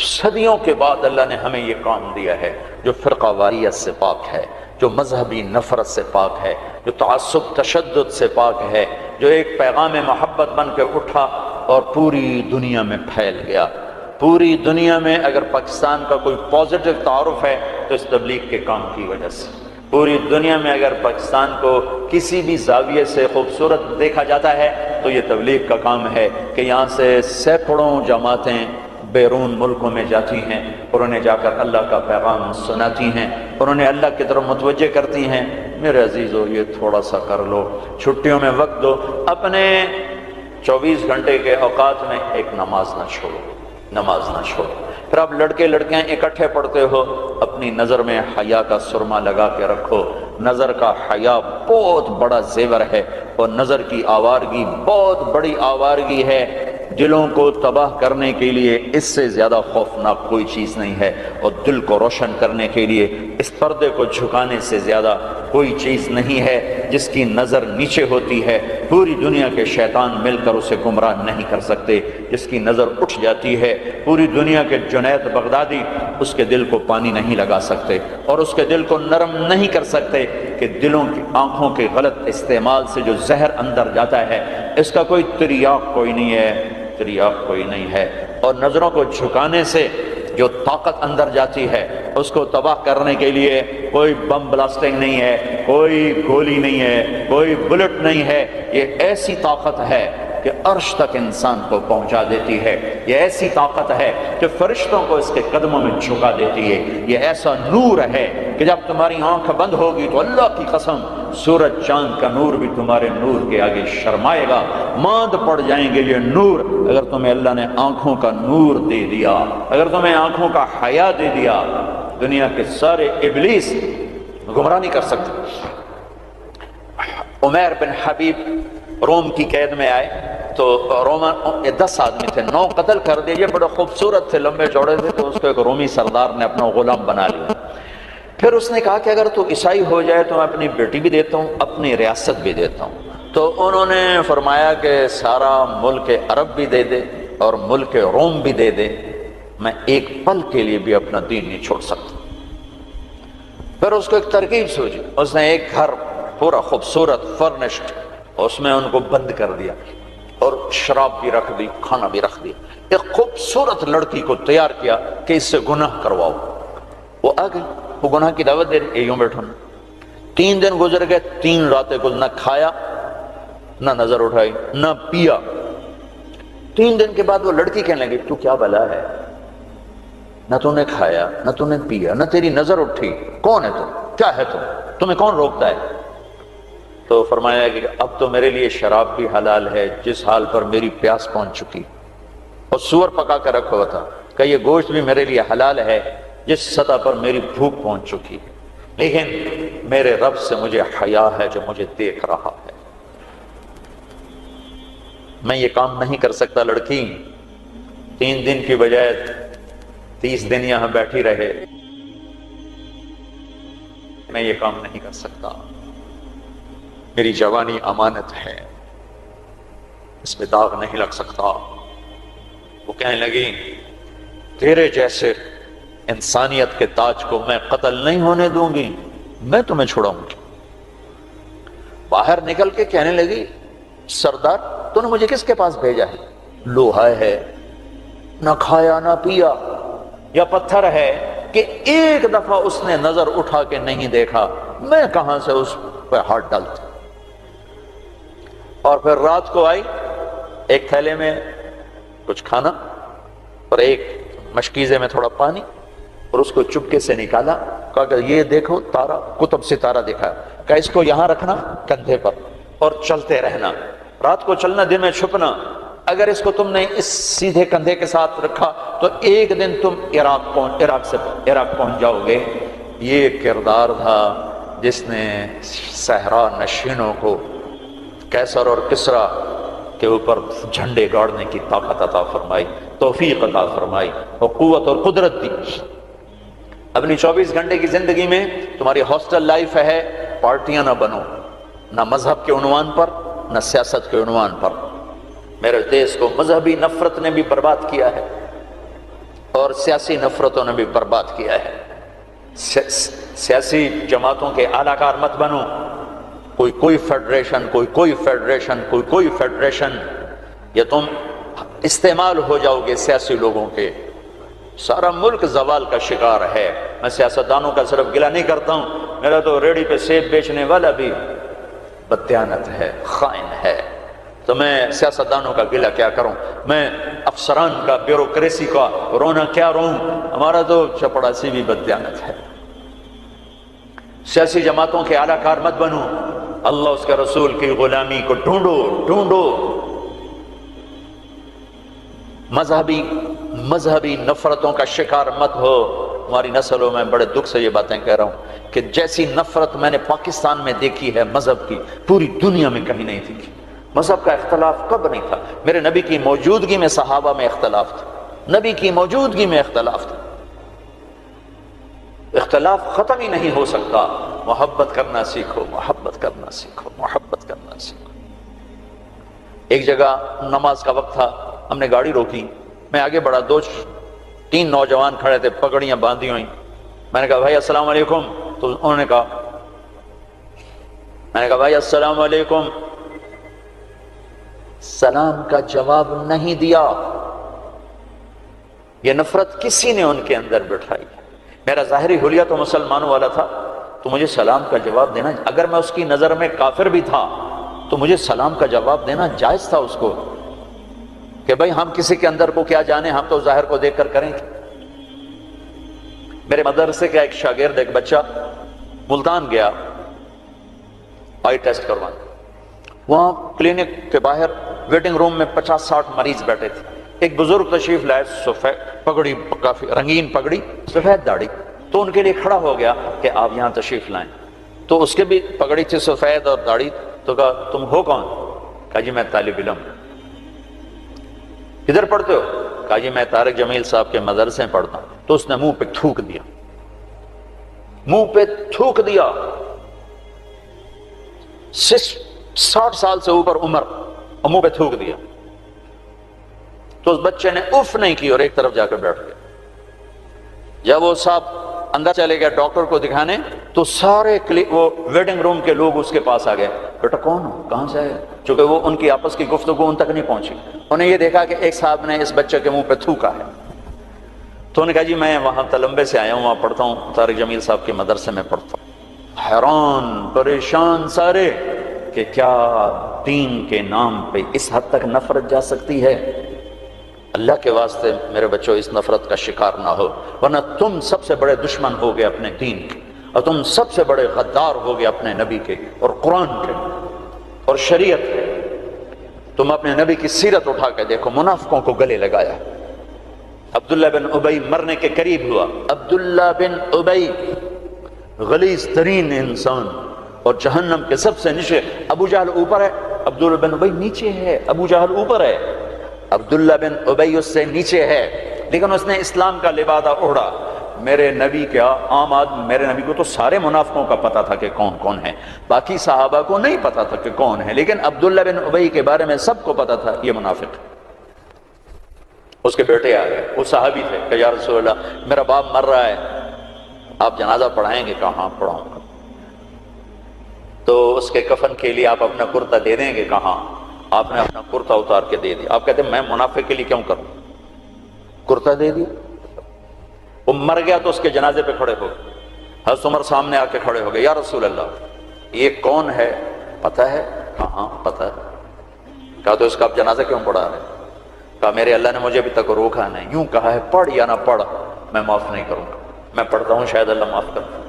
صدیوں کے بعد اللہ نے ہمیں یہ کام دیا ہے جو فرقہ واریت سے پاک ہے، جو مذہبی نفرت سے پاک ہے، جو تعصب تشدد سے پاک ہے، جو ایک پیغام محبت بن کے اٹھا اور پوری دنیا میں پھیل گیا۔ پوری دنیا میں اگر پاکستان کا کوئی پازیٹو تعارف ہے تو اس تبلیغ کے کام کی وجہ سے، پوری دنیا میں اگر پاکستان کو کسی بھی زاویے سے خوبصورت دیکھا جاتا ہے تو یہ تبلیغ کا کام ہے کہ یہاں سے سینکڑوں جماعتیں بیرون ملکوں میں جاتی ہیں اور انہیں جا کر اللہ کا پیغام سناتی ہیں اور انہیں اللہ کی طرف متوجہ کرتی ہیں۔ میرے عزیزو، یہ تھوڑا سا کر لو، چھٹیوں میں وقت دو، اپنے 24 گھنٹے کے اوقات میں ایک نماز نہ چھوڑو، نماز نہ چھوڑو۔ پھر آپ لڑکے لڑکیاں اکٹھے پڑھتے ہو، اپنی نظر میں حیا کا سرما لگا کے رکھو۔ نظر کا حیا بہت بڑا زیور ہے اور نظر کی آوارگی بہت بڑی آوارگی ہے۔ دلوں کو تباہ کرنے کے لیے اس سے زیادہ خوفناک کوئی چیز نہیں ہے، اور دل کو روشن کرنے کے لیے اس پردے کو جھکانے سے زیادہ کوئی چیز نہیں ہے۔ جس کی نظر نیچے ہوتی ہے پوری دنیا کے شیطان مل کر اسے گمراہ نہیں کر سکتے، جس کی نظر اٹھ جاتی ہے پوری دنیا کے جنید بغدادی اس کے دل کو پانی نہیں لگا سکتے اور اس کے دل کو نرم نہیں کر سکتے کہ دلوں کی آنکھوں کے غلط استعمال سے جو زہر اندر جاتا ہے اس کا کوئی تریاق کوئی نہیں ہے، تریاق کوئی نہیں ہے۔ اور نظروں کو جھکانے سے جو طاقت اندر جاتی ہے اس کو تباہ کرنے کے لیے کوئی بم بلاسٹنگ نہیں ہے، کوئی گولی نہیں ہے، کوئی بلٹ نہیں ہے۔ یہ ایسی طاقت ہے کہ عرش تک انسان کو پہنچا دیتی ہے، یہ ایسی طاقت ہے کہ فرشتوں کو اس کے قدموں میں جھکا دیتی ہے۔ یہ ایسا نور ہے کہ جب تمہاری آنکھ بند ہوگی تو اللہ کی قسم سورج چاند کا نور بھی تمہارے نور کے آگے شرمائے گا، ماند پڑ جائیں گے یہ نور۔ اگر تمہیں اللہ نے آنکھوں کا نور دے دیا، اگر تمہیں آنکھوں کا حیا دے دیا، دنیا کے سارے ابلیس گمراہ نہیں کر سکتے۔ عمیر بن حبیب روم کی قید میں آئے تو رومن 10 آدمی تھے، 9 قتل کر دیے، یہ بڑے خوبصورت تھے، لمبے چوڑے تھے، تو اس کو ایک رومی سردار نے اپنا غلام بنا لیا۔ پھر اس نے کہا کہ اگر تو عیسائی ہو جائے تو میں اپنی بیٹی بھی دیتا ہوں، اپنی ریاست بھی دیتا ہوں۔ تو انہوں نے فرمایا کہ سارا ملک عرب بھی دے دے اور ملک روم بھی دے دے، میں ایک پل کے لیے بھی اپنا دین نہیں چھوڑ سکتا۔ پھر اس کو ایک ترکیب سوچی، اس نے ایک گھر پورا خوبصورت فرنشڈ، اس میں ان کو بند کر دیا اور شراب بھی رکھ دی، کھانا بھی رکھ دیا، ایک خوبصورت لڑکی کو تیار کیا کہ اس سے گناہ کرواؤ۔ وہ آ گئی، وہ گناہ کی دعوت دے رہی، یوں بیٹھو۔ 3 دن گزر گئے، 3 راتیں کچھ نہ کھایا، نہ نظر اٹھائی، نہ پیا۔ 3 دن کے بعد وہ لڑکی کہنے لگی تو کیا بلا ہے، نہ تو نے کھایا نہ تو نے پیا نہ تیری نظر اٹھی، کون ہے تم، کیا ہے تم، تمہیں کون روکتا ہے؟ تو فرمایا کہ اب تو میرے لیے شراب بھی حلال ہے جس حال پر میری پیاس پہنچ چکی، اور سور پکا کر رکھا ہوا تھا کہ یہ گوشت بھی میرے لیے حلال ہے جس سطح پر میری بھوک پہنچ چکی، لیکن میرے رب سے مجھے حیا ہے جو مجھے دیکھ رہا ہے، میں یہ کام نہیں کر سکتا۔ لڑکی 3 دن کی بجائے 30 دن یہاں بیٹھی رہے، میں یہ کام نہیں کر سکتا، میری جوانی امانت ہے، اس پہ داغ نہیں لگ سکتا۔ وہ کہنے لگی تیرے جیسے انسانیت کے تاج کو میں قتل نہیں ہونے دوں گی، میں تمہیں چھوڑاؤں گی۔ باہر نکل کے کہنے لگی سردار تو نے مجھے کس کے پاس بھیجا ہے، لوہا ہے، نہ کھایا نہ پیا، یا پتھر ہے کہ ایک دفعہ اس نے نظر اٹھا کے نہیں دیکھا، میں کہاں سے اس پہ ہاتھ ڈالتا۔ اور پھر رات کو آئی، ایک تھیلے میں کچھ کھانا اور ایک مشکیزے میں تھوڑا پانی، اور اس کو چپکے سے نکالا، کہا کہ یہ دیکھو تارا، قطب ستارہ دکھا، کہ اس کو یہاں رکھنا کندھے پر اور چلتے رہنا، رات کو چلنا دن میں چھپنا، اگر اس کو تم نے اس سیدھے کندھے کے ساتھ رکھا تو ایک دن تم عراق پہنچ جاؤ گے۔ یہ کردار تھا جس نے صحرا نشینوں کو کیسر اور کسرا کے اوپر جھنڈے گاڑنے کی طاقت عطا فرمائی، توفیق عطا فرمائی اور قوت اور قدرت دی۔ اپنی 24 گھنٹے کی زندگی میں تمہاری ہاسٹل لائف ہے، پارٹیاں نہ بنو، نہ مذہب کے عنوان پر نہ سیاست کے عنوان پر۔ میرے دیش کو مذہبی نفرت نے بھی برباد کیا ہے اور سیاسی نفرتوں نے بھی برباد کیا ہے۔ سیاسی جماعتوں کے اعلی کار مت بنو، کوئی فیڈریشن، کوئی فیڈریشن، یا تم استعمال ہو جاؤ گے سیاسی لوگوں کے۔ سارا ملک زوال کا شکار ہے۔ میں سیاستدانوں کا صرف گلہ نہیں کرتا ہوں، میرا تو ریڑھی پہ سیب بیچنے والا بھی بددیانت ہے، خائن ہے، تو میں سیاستدانوں کا گلہ کیا کروں؟ میں افسران کا، بیوروکریسی کا رونا کیا روں؟ ہمارا تو چپڑاسی بھی بددیانت ہے۔ سیاسی جماعتوں کے اعلی کار مت بنو، اللہ اس کے رسول کی غلامی کو ڈھونڈو۔ مذہبی نفرتوں کا شکار مت ہو۔ ہماری نسلوں میں بڑے دکھ سے یہ باتیں کہہ رہا ہوں کہ جیسی نفرت میں نے پاکستان میں دیکھی ہے مذہب کی، پوری دنیا میں کہیں نہیں دیکھی۔ مذہب کا اختلاف کب نہیں تھا؟ میرے نبی کی موجودگی میں صحابہ میں اختلاف تھا، نبی کی موجودگی میں اختلاف تھا۔ اختلاف ختم ہی نہیں ہو سکتا۔ محبت کرنا سیکھو، محبت کرنا سیکھو، محبت کرنا سیکھو۔ ایک جگہ نماز کا وقت تھا، ہم نے گاڑی روکی، میں آگے بڑھا، 2-3 نوجوان کھڑے تھے، پگڑیاں باندھی ہوئی۔ میں نے کہا بھائی السلام علیکم، تو انہوں نے کہا، میں نے کہا بھائی السلام علیکم، سلام کا جواب نہیں دیا۔ یہ نفرت کسی نے ان کے اندر بٹھائی۔ میرا ظاہری حلیہ تو مسلمانوں والا تھا، تو مجھے سلام کا جواب دینا، اگر میں اس کی نظر میں کافر بھی تھا تو مجھے سلام کا جواب دینا جائز تھا اس کو، کہ بھئی ہم کسی کے اندر کو کیا جانے، ہم تو ظاہر کو دیکھ کر کریں گے۔ میرے مدرسے کا ایک شاگرد، ایک بچہ ملتان گیا آئی ٹیسٹ کروانے، وہاں کلینک کے باہر ویٹنگ روم میں 50-60 مریض بیٹھے تھے۔ ایک بزرگ تشریف لائے، سفید پگڑی، کافی رنگین پگڑی، سفید داڑھی، تو ان کے لیے کھڑا ہو گیا کہ آپ یہاں تشریف لائیں۔ تو اس کے بھی پگڑی تھی سفید اور داڑھی، تو کہا تم ہو کون؟ کہا جی میں طالب علم۔ کدھر پڑھتے ہو؟ کہا جی میں طارق جمیل صاحب کے مدرسے میں پڑھتا ہوں۔ تو اس نے منہ پہ تھوک دیا، منہ پہ تھوک دیا۔ 60 سال سے اوپر عمر، اور منہ پہ تھوک دیا۔ تو اس بچے نے اف نہیں کی اور ایک طرف جا کر بیٹھ گیا۔ جب وہ صاحب اندر چلے گئے ڈاکٹر کو دکھانے، تو سارے وہ ویٹنگ روم کے لوگ اس کے پاس آ گئے، بیٹا کون ہو، کہاں سے آئے؟ چونکہ وہ ان کی آپس کی گفتگو ان تک نہیں پہنچی، انہیں یہ دیکھا کہ ایک صاحب نے اس بچے کے منہ پہ تھوکا ہے۔ تو انہوں نے کہا جی میں وہاں تلمبے سے آیا ہوں، وہاں پڑھتا ہوں، طارق جمیل صاحب کے مدرسے میں پڑھتا ہوں۔ حیران پریشان سارے کہ کیا دین کے نام پہ اس حد تک نفرت جا سکتی ہے؟ اللہ کے واسطے میرے بچوں اس نفرت کا شکار نہ ہو، ورنہ تم سب سے بڑے دشمن ہو گئے اپنے دین کے، اور تم سب سے بڑے غدار ہو گئے اپنے نبی کے اور قرآن کے اور شریعت کے۔ تم اپنے نبی کی سیرت اٹھا کے دیکھو، منافقوں کو گلے لگایا۔ عبداللہ بن ابی مرنے کے قریب ہوا۔ عبداللہ بن ابی غلیظ ترین انسان اور جہنم کے سب سے نیچے۔ ابو جہل اوپر ہے، عبداللہ بن ابی نیچے ہے۔ ابو جہل اوپر ہے، عبداللہ بن ابی اس سے نیچے ہے، لیکن اس نے اسلام کا لبادہ اوڑھا۔ میرے نبی کیا عام آدمی، میرے نبی کو تو سارے منافقوں کا پتا تھا کہ کون کون ہے، باقی صحابہ کو نہیں پتا تھا کہ کون ہے، لیکن عبداللہ بن ابی کے بارے میں سب کو پتا تھا یہ منافق ہے۔ اس کے بیٹے آ گئے، وہ صحابی تھے، کہ یا رسول اللہ میرا باپ مر رہا ہے، آپ جنازہ پڑھائیں گے؟ کہا ہاں پڑھاؤں گا۔ تو اس کے کفن کے لیے آپ اپنا کرتا دے دیں گے؟ کہا۔ آپ نے اپنا کرتا اتار کے دے دیا۔ آپ کہتے ہیں میں منافق کے لیے کیوں کروں، کرتا دے دیا۔ وہ مر گیا تو اس کے جنازے پہ کھڑے ہو گئے، حضرت عمر سامنے آ کے کھڑے ہو گئے، یا رسول اللہ یہ کون ہے، پتہ ہے؟ کہا ہاں پتہ ہے۔ کہا تو اس کا آپ جنازہ کیوں پڑھا رہے؟ کہا میرے اللہ نے مجھے ابھی تک روکا نہیں، یوں کہا ہے پڑھ یا نہ پڑھ میں معاف نہیں کروں گا، میں پڑھتا ہوں شاید اللہ معاف کر دے۔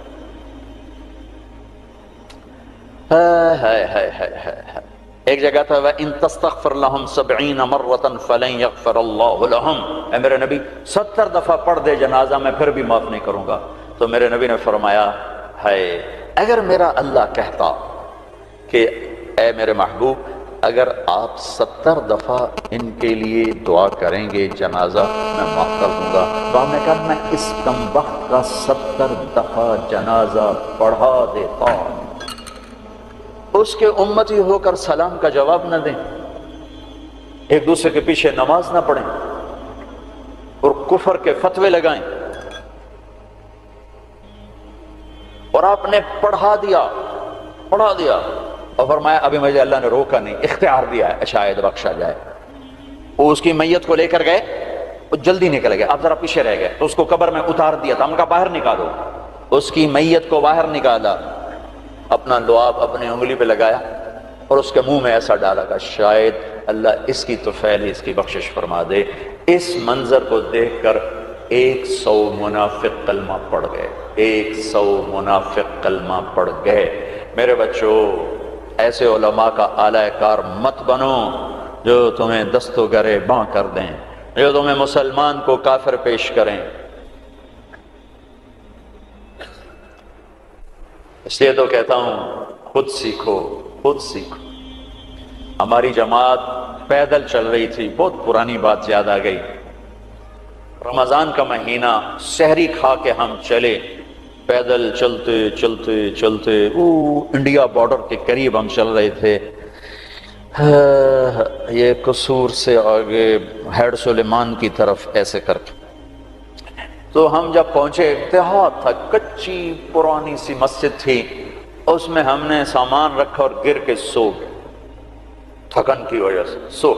ایک جگہ تھا وَإِن تَسْتَغْفِرْ لَهُمْ 70 مَرَّةً فَلَن يَغْفِرَ اللَّهُ لَهُمْ، اے میرے نبی 70 دفعہ پڑھ دے جنازہ میں پھر بھی معاف نہیں کروں گا۔ تو میرے نبی نے فرمایا ہے اگر میرا اللہ کہتا کہ اے میرے محبوب اگر آپ 70 دفعہ ان کے لیے دعا کریں گے جنازہ میں معاف کر دوں گا۔ تو ہم نے کہا میں اس کم وقت کا 70 دفعہ جنازہ پڑھا دیتا، اس کے امتی ہو کر سلام کا جواب نہ دیں، ایک دوسرے کے پیچھے نماز نہ پڑھیں اور کفر کے فتوے لگائیں، اور آپ نے پڑھا دیا اور فرمایا ابھی مجھے اللہ نے روکا نہیں، اختیار دیا ہے شاید بخشا جائے۔ وہ اس کی میت کو لے کر گئے، وہ جلدی نکل گئے، آپ ذرا پیچھے رہ گئے تو اس کو قبر میں اتار دیا تھا، ہم کہا باہر نکالو، اس کی میت کو باہر نکالا، اپنا لعاب اپنی انگلی پہ لگایا اور اس کے منہ میں ایسا ڈالا کہ شاید اللہ اس کی طفیل اس کی بخشش فرما دے۔ اس منظر کو دیکھ کر 100 منافق کلمہ پڑھ گئے، 100 منافق کلمہ پڑھ گئے۔ میرے بچوں ایسے علماء کا اعلی کار مت بنو جو تمہیں دست و گرے باں کر دیں، جو تمہیں مسلمان کو کافر پیش کریں۔ اس لیے تو کہتا ہوں خود سیکھو، خود سیکھو۔ ہماری جماعت پیدل چل رہی تھی، بہت پرانی بات یاد آ گئی، رمضان کا مہینہ، سحری کھا کے ہم چلے، پیدل چلتے چلتے چلتے انڈیا بارڈر کے قریب ہم چل رہے تھے، یہ قصور سے آگے ہیڈ سلیمان کی طرف ایسے کر کے، تو ہم جب پہنچے دیہات تھا، کچی پرانی سی مسجد تھی، اس میں ہم نے سامان رکھا اور گر کے سو گئے، تھکن کی وجہ سے سو۔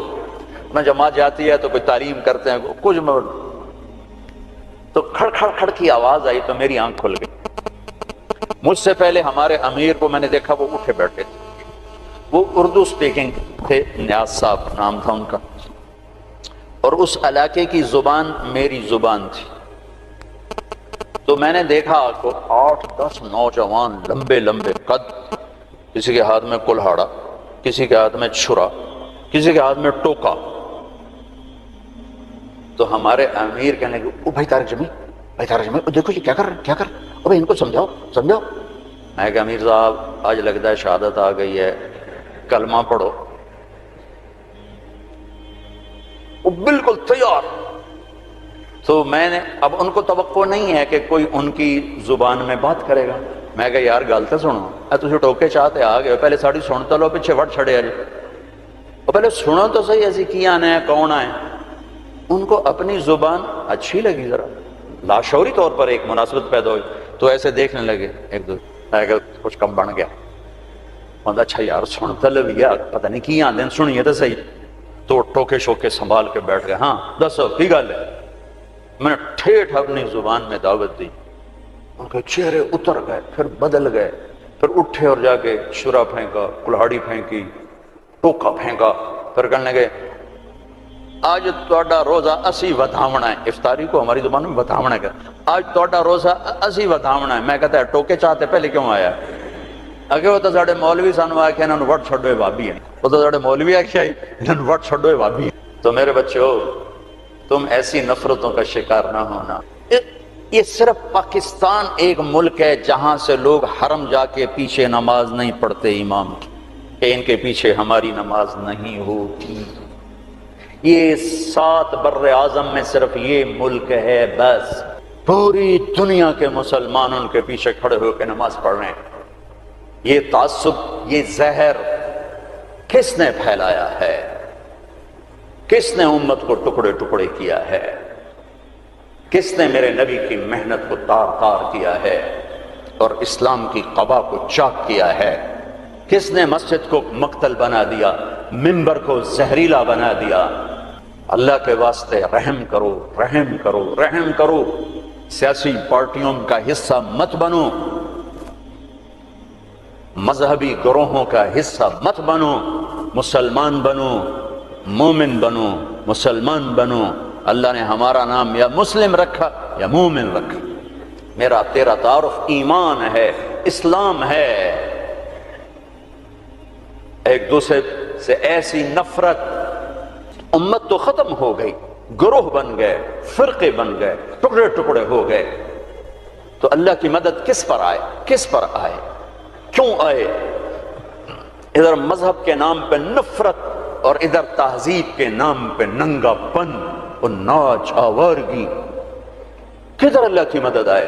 نہ جماعت جاتی ہے تو کوئی تعلیم کرتے ہیں کچھ، تو کھڑ کھڑ کھڑ کی آواز آئی تو میری آنکھ کھل گئی۔ مجھ سے پہلے ہمارے امیر کو میں نے دیکھا، وہ اٹھے بیٹھے تھے، وہ اردو سپیکنگ تھے، نیاز صاحب نام تھا ان کا، اور اس علاقے کی زبان میری زبان تھی۔ تو میں نے دیکھا کو 8-10 نوجوان لمبے لمبے قد، کسی کے ہاتھ میں کلہاڑا، کسی کے ہاتھ میں چھرا، کسی کے ہاتھ میں ٹوکا۔ تو ہمارے امیر کہنے لگے او بھائی طارق جمیل دیکھو یہ کیا کر رہے ہیں، او بھائی ان کو سمجھاؤ۔ میں کہا امیر صاحب آج لگتا ہے شہادت آ گئی ہے، کلمہ پڑھو۔ وہ بالکل تیار۔ تو میں نے اب ان کو توقع نہیں ہے کہ کوئی ان کی زبان میں بات کرے گا، میں کہا یار گل تو سنو، تجھے ٹوکے چاہتے آ گئے، پہلے ساڑی سنتا لو، پیچھے وٹ چھڑے آ جائے، اور پہلے سنو تو صحیح ایسی کی آنا ہے کون آئے۔ ان کو اپنی زبان اچھی لگی، ذرا لاشعوری طور پر ایک مناسبت پیدا ہوئی، تو ایسے دیکھنے لگے ایک دو، کچھ کم بن گیا، اچھا یار سنتا لو یا پتہ نہیں کی آدھے، سنیے تو صحیح۔ تو ٹوکے شوکے سنبھال کے بیٹھ گئے، ہاں دسو کی گل ہے۔ میں نے ٹھیٹھ اپنی زبان میں دعوت دی، ان کے چہرے اتر گئے، پھر بدل گئے، پھر اٹھے اور جا کے شرا پھینکا، کلہاڑی پھینکی، ٹوکا پھینکا، پھر کہنے لگے آج تہاڈا روزہ اسی ودھاونا ہے، افطاری کو ہماری زبان میں ودھاونا ہے، آج تہاڈا روزہ اسی ودھاونا ہے۔ میں کہتا ہے ٹوکے چاہتے پہلے کیوں آیا؟ اگے وہ تو ساڈے مولوی سانو آ کے انہوں وٹ چھڈو بھابی ہیں، وہ تو ساڈے مولوی آخیا انہوں وٹ چھڈو بھابی ہیں۔ تو میرے بچوں تم ایسی نفرتوں کا شکار نہ ہونا۔ یہ صرف پاکستان ایک ملک ہے جہاں سے لوگ حرم جا کے پیچھے نماز نہیں پڑھتے امام کی، کہ ان کے پیچھے ہماری نماز نہیں ہوتی۔ یہ 7 بر اعظم میں صرف یہ ملک ہے بس، پوری دنیا کے مسلمان ان کے پیچھے کھڑے ہو کے نماز پڑھ رہے ہیں۔ یہ تعصب، یہ زہر کس نے پھیلایا ہے؟ کس نے امت کو ٹکڑے ٹکڑے کیا ہے؟ کس نے میرے نبی کی محنت کو تار تار کیا ہے اور اسلام کی قبا کو چاک کیا ہے؟ کس نے مسجد کو مقتل بنا دیا، منبر کو زہریلا بنا دیا؟ اللہ کے واسطے رحم کرو، رحم کرو، رحم کرو۔ سیاسی پارٹیوں کا حصہ مت بنو، مذہبی گروہوں کا حصہ مت بنو، مسلمان بنو، مومن بنو، مسلمان بنو۔ اللہ نے ہمارا نام یا مسلم رکھا یا مومن رکھا۔ میرا تیرا تعارف ایمان ہے، اسلام ہے۔ ایک دوسرے سے ایسی نفرت، امت تو ختم ہو گئی، گروہ بن گئے، فرقے بن گئے، ٹکڑے ٹکڑے ہو گئے۔ تو اللہ کی مدد کس پر آئے؟ کس پر آئے؟ کیوں آئے؟ ادھر مذہب کے نام پہ نفرت اور ادھر تہذیب کے نام پہ ننگا پن اور ناچ آوارگی، کدھر اللہ کی مدد آئے؟